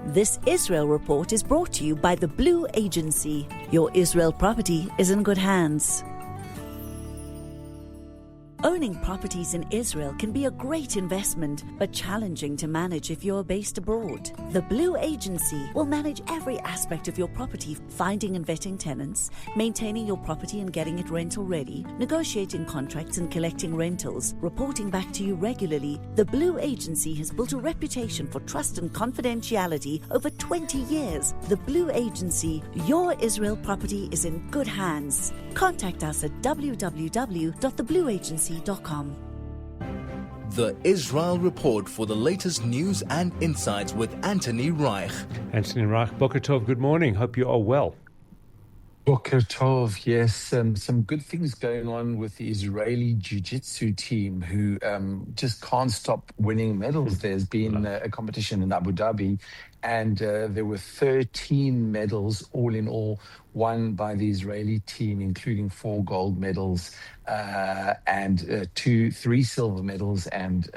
This Israel report is brought to you by the Blue Agency. Your Israel property is in good hands. Owning properties in Israel can be a great investment, but challenging to manage if you're based abroad. The Blue Agency will manage every aspect of your property, finding and vetting tenants, maintaining your property and getting it rental ready, negotiating contracts and collecting rentals, reporting back to you regularly. The Blue Agency has built a reputation for trust and confidentiality over 20 years. The Blue Agency, your Israel property is in good hands. Contact us at www.theblueagency.com. The Israel Report for the latest news and insights with Anthony Reich. Anthony Reich, Boker Tov, good morning. Hope you are well. Boker Tov, yes. Some good things going on with the Israeli jiu-jitsu team who just can't stop winning medals. There's been a competition in Abu Dhabi, and there were 13 medals, all in all, won by the Israeli team, including 4 gold medals and 3 silver medals, and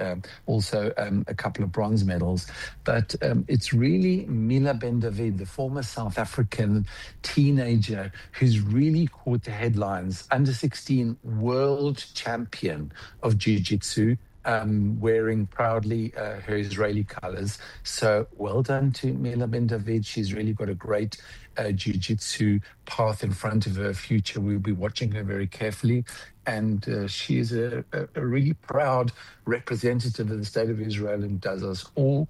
also a couple of bronze medals. But it's really Mila Ben David, the former South African teenager, who's really caught the headlines. Under 16 world champion of jiu-jitsu, wearing proudly her Israeli colors. So well done to Mila Ben David. She's really got a great jiu-jitsu path in front of her future. We'll be watching her very carefully. And she is a really proud representative of the state of Israel and does us all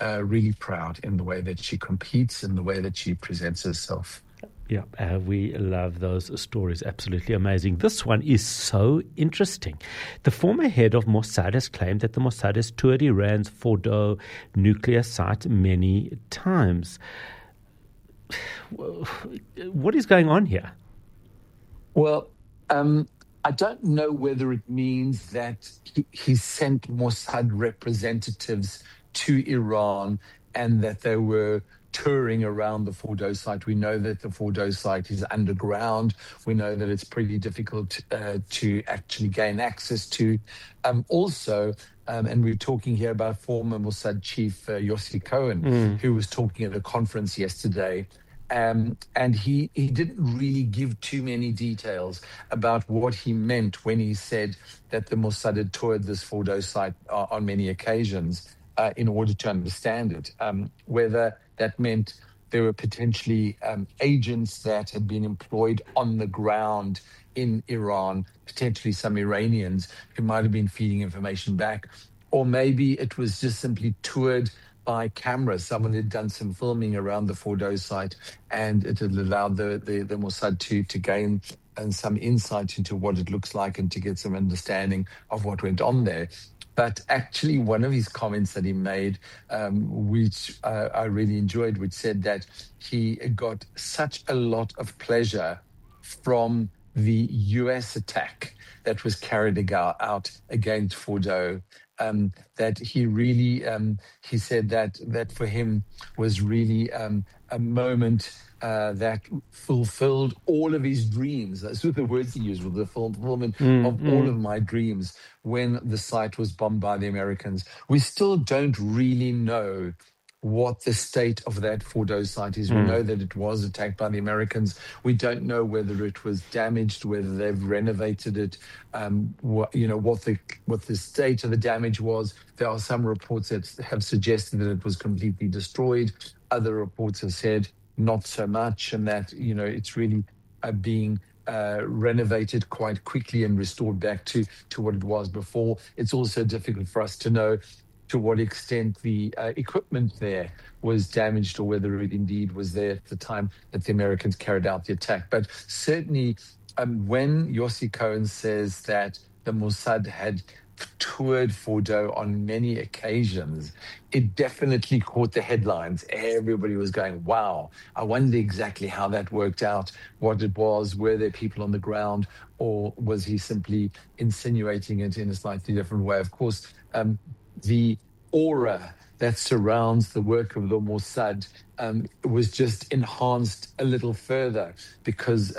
really proud in the way that she competes and the way that she presents herself. Yeah, we love those stories. Absolutely amazing. This one is so interesting. The former head of Mossad has claimed that the Mossad has toured Iran's Fordow nuclear site many times. What is going on here? Well, I don't know whether it means that he sent Mossad representatives to Iran and that they were touring around the Fordow site. We know that the Fordow site is underground. We know that it's pretty difficult to actually gain access to. Also, and we're talking here about former Mossad chief Yossi Cohen, who was talking at a conference yesterday. And he didn't really give too many details about what he meant when he said that the Mossad had toured this Fordow site on many occasions in order to understand it. Whether that meant there were potentially agents that had been employed on the ground in Iran, potentially some Iranians who might have been feeding information back, or maybe it was just simply toured by camera. Someone had done some filming around the Fordow site, and it had allowed the Mossad to gain some insight into what it looks like and to get some understanding of what went on there. But actually, one of his comments that he made, which I really enjoyed, which said that he got such a lot of pleasure from the US attack that was carried out against Fordow, that he really, he said that for him was really a moment that fulfilled all of his dreams. Those were the words he used, with the fulfillment of all of my dreams when the site was bombed by the Americans. We still don't really know what the state of that Fordow site is. We know that it was attacked by the Americans. We don't know whether it was damaged, whether they've renovated it, what the state of the damage was. There are some reports that have suggested that it was completely destroyed. Other reports have said not so much, and that it's really being renovated quite quickly and restored back to what it was before. It's also difficult for us to know to what extent the equipment there was damaged, or whether it indeed was there at the time that the Americans carried out the attack. But certainly, when Yossi Cohen says that the Mossad had toured Fordow on many occasions, it definitely caught the headlines. Everybody was going, wow, I wonder exactly how that worked out, what it was, were there people on the ground, or was he simply insinuating it in a slightly different way? Of course, the aura that surrounds the work of the Mossad was just enhanced a little further, because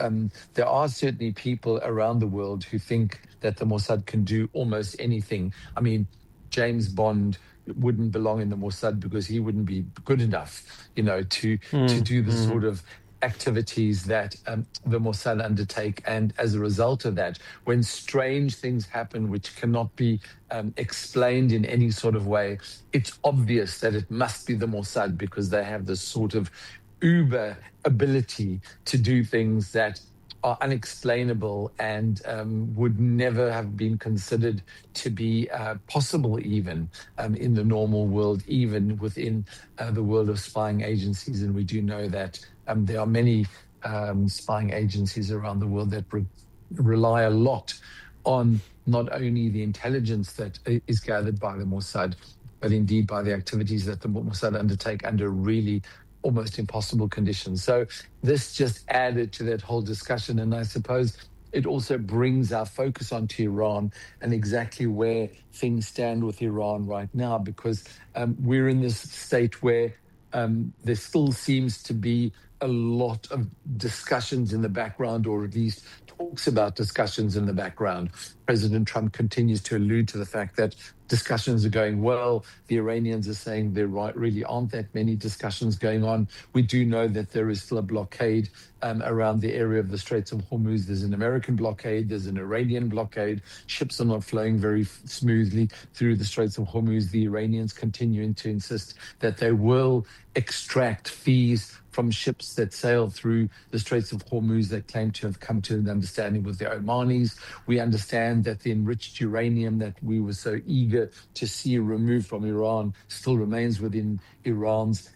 there are certainly people around the world who think that the Mossad can do almost anything. I mean, James Bond wouldn't belong in the Mossad because he wouldn't be good enough, to do the sort of activities that the Mossad undertake. And as a result of that, when strange things happen which cannot be explained in any sort of way, it's obvious that it must be the Mossad, because they have this sort of uber ability to do things that are unexplainable and would never have been considered to be possible, even in the normal world, even within the world of spying agencies. And we do know that there are many spying agencies around the world that rely a lot on not only the intelligence that is gathered by the Mossad, but indeed by the activities that the Mossad undertake under really almost impossible conditions. So this just added to that whole discussion. And I suppose it also brings our focus onto Iran and exactly where things stand with Iran right now, because we're in this state where there still seems to be a lot of discussions in the background, or at least talks about discussions in the background. President Trump continues to allude to the fact that discussions are going well. The Iranians are saying there really aren't that many discussions going on. We do know that there is still a blockade around the area of the Straits of Hormuz. There's an American blockade, there's an Iranian blockade. Ships are not flowing very smoothly through the Straits of Hormuz. The Iranians continuing to insist that they will extract fees from ships that sail through the Straits of Hormuz that claim to have come to an understanding with the Omanis. We understand that the enriched uranium that we were so eager to see removed from Iran still remains within Iran's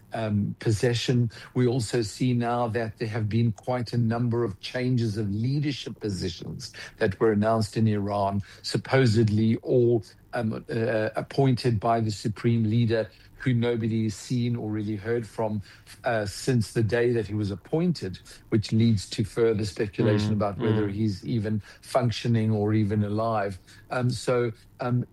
possession. We also see now that there have been quite a number of changes of leadership positions that were announced in Iran, supposedly all appointed by the supreme leader, who nobody has seen or really heard from since the day that he was appointed, which leads to further speculation about whether he's even functioning or even alive. So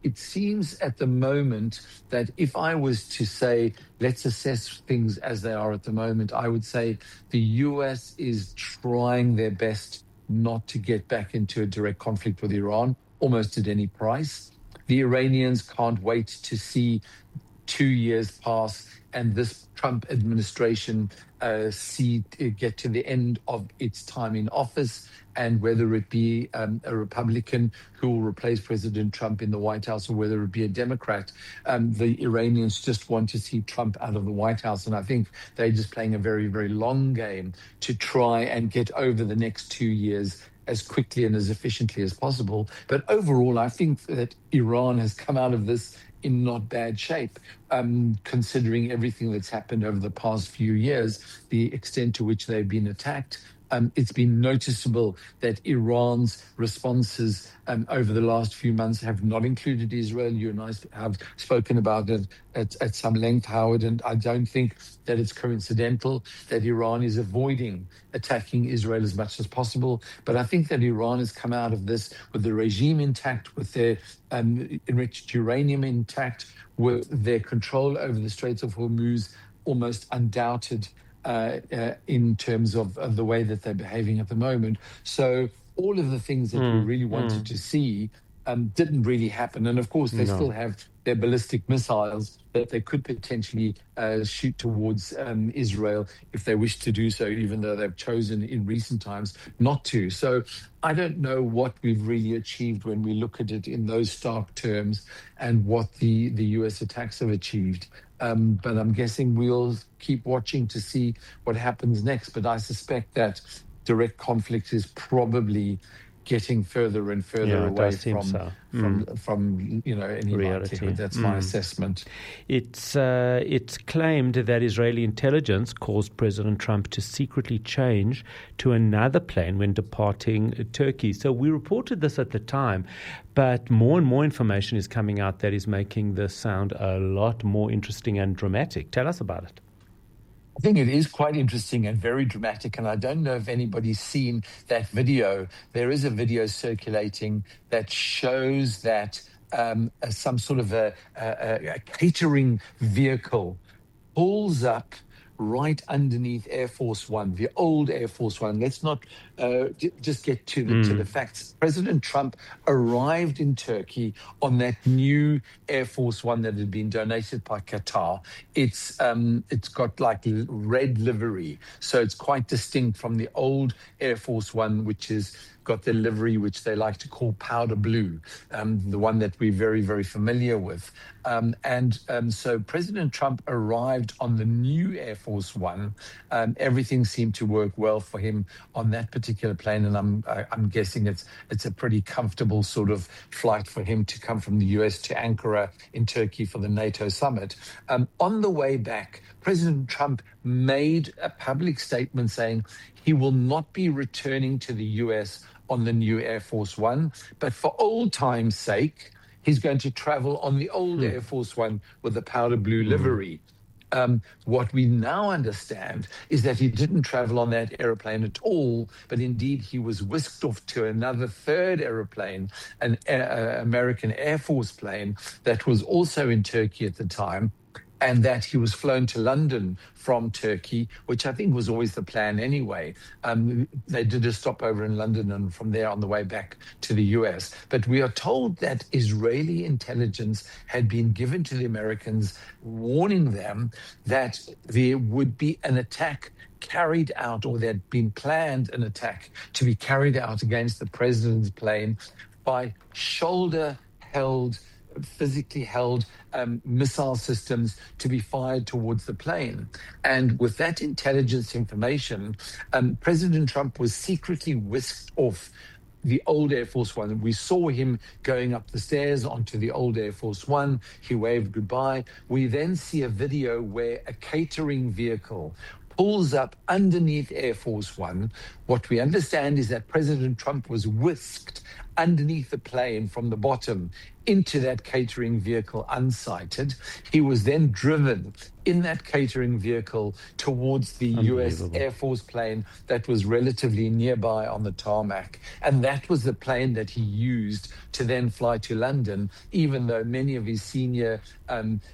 it seems at the moment that if I was to say, let's assess things as they are at the moment, I would say the US is trying their best not to get back into a direct conflict with Iran, almost at any price. The Iranians can't wait to see 2 years pass and this Trump administration get to the end of its time in office, and whether it be a Republican who will replace President Trump in the White House, or whether it be a Democrat, the Iranians just want to see Trump out of the White House. And I think they're just playing a very, very long game to try and get over the next 2 years as quickly and as efficiently as possible. But overall, I think that Iran has come out of this in not bad shape, considering everything that's happened over the past few years, the extent to which they've been attacked. It's been noticeable that Iran's responses over the last few months have not included Israel. You and I have spoken about it at some length, Howard, and I don't think that it's coincidental that Iran is avoiding attacking Israel as much as possible. But I think that Iran has come out of this with the regime intact, with their enriched uranium intact, with their control over the Straits of Hormuz almost undoubted, in terms of the way that they're behaving at the moment. So all of the things that we really wanted to see didn't really happen. And of course, they still have their ballistic missiles that they could potentially shoot towards Israel if they wish to do so, even though they've chosen in recent times not to. So I don't know what we've really achieved when we look at it in those stark terms, and what the US attacks have achieved. But I'm guessing we'll keep watching to see what happens next. But I suspect that direct conflict is probably getting further and further away from any reality. likelihood. That's my assessment. It's claimed that Israeli intelligence caused President Trump to secretly change to another plane when departing Turkey. So we reported this at the time, but more and more information is coming out that is making this sound a lot more interesting and dramatic. Tell us about it. I think it is quite interesting and very dramatic, and I don't know if anybody's seen that video. There is a video circulating that shows that some sort of a catering vehicle pulls up right underneath Air Force One, the old Air Force One. Let's not just get to the facts. President Trump arrived in Turkey on that new Air Force One that had been donated by Qatar. It's got like red livery, so it's quite distinct from the old Air Force One, which is got the livery which they like to call powder blue, the one that we're very, very familiar with. So President Trump arrived on the new Air Force One. Everything seemed to work well for him on that particular plane, and I'm guessing it's a pretty comfortable sort of flight for him to come from the US to Ankara in Turkey for the NATO summit. On the way back, President Trump made a public statement saying he will not be returning to the US on the new Air Force One, but for old time's sake, he's going to travel on the old Air Force One with the powder blue livery. What we now understand is that he didn't travel on that aeroplane at all, but indeed he was whisked off to another third aeroplane, an American Air Force plane that was also in Turkey at the time, and that he was flown to London from Turkey, which I think was always the plan anyway. They did a stopover in London and from there on the way back to the US. But we are told that Israeli intelligence had been given to the Americans, warning them that there would be an attack carried out, or there had been planned an attack to be carried out against the president's plane by physically held missile systems to be fired towards the plane. And with that intelligence information, President Trump was secretly whisked off the old Air Force One. We saw him going up the stairs onto the old Air Force One. He waved goodbye. We then see a video where a catering vehicle pulls up underneath Air Force One. What we understand is that President Trump was whisked underneath the plane from the bottom into that catering vehicle unsighted. He was then driven in that catering vehicle towards the US Air Force plane that was relatively nearby on the tarmac. And that was the plane that he used to then fly to London, even though many of his senior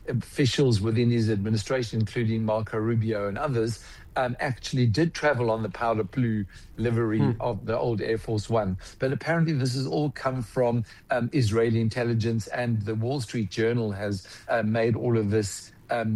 officials within his administration, including Marco Rubio and others, actually did travel on the powder blue livery of the old Air Force One. But apparently this has all come from Israeli intelligence, and the Wall Street Journal has made all of this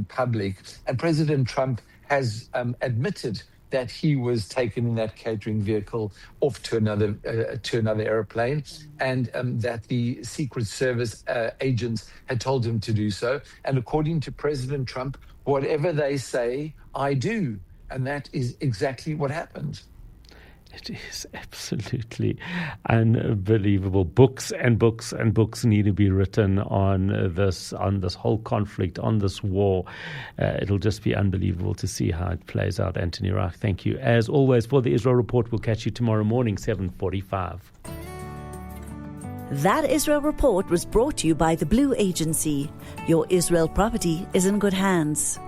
public. And President Trump has admitted that he was taken in that catering vehicle off to another airplane, and that the Secret Service agents had told him to do so. And according to President Trump, whatever they say, I do. And that is exactly what happened. It is absolutely unbelievable. Books and books and books need to be written on this whole conflict, on this war. It'll just be unbelievable to see how it plays out. Anthony Reich, thank you. As always, for the Israel Report, we'll catch you tomorrow morning, 7:45. That Israel Report was brought to you by the Blue Agency. Your Israel property is in good hands.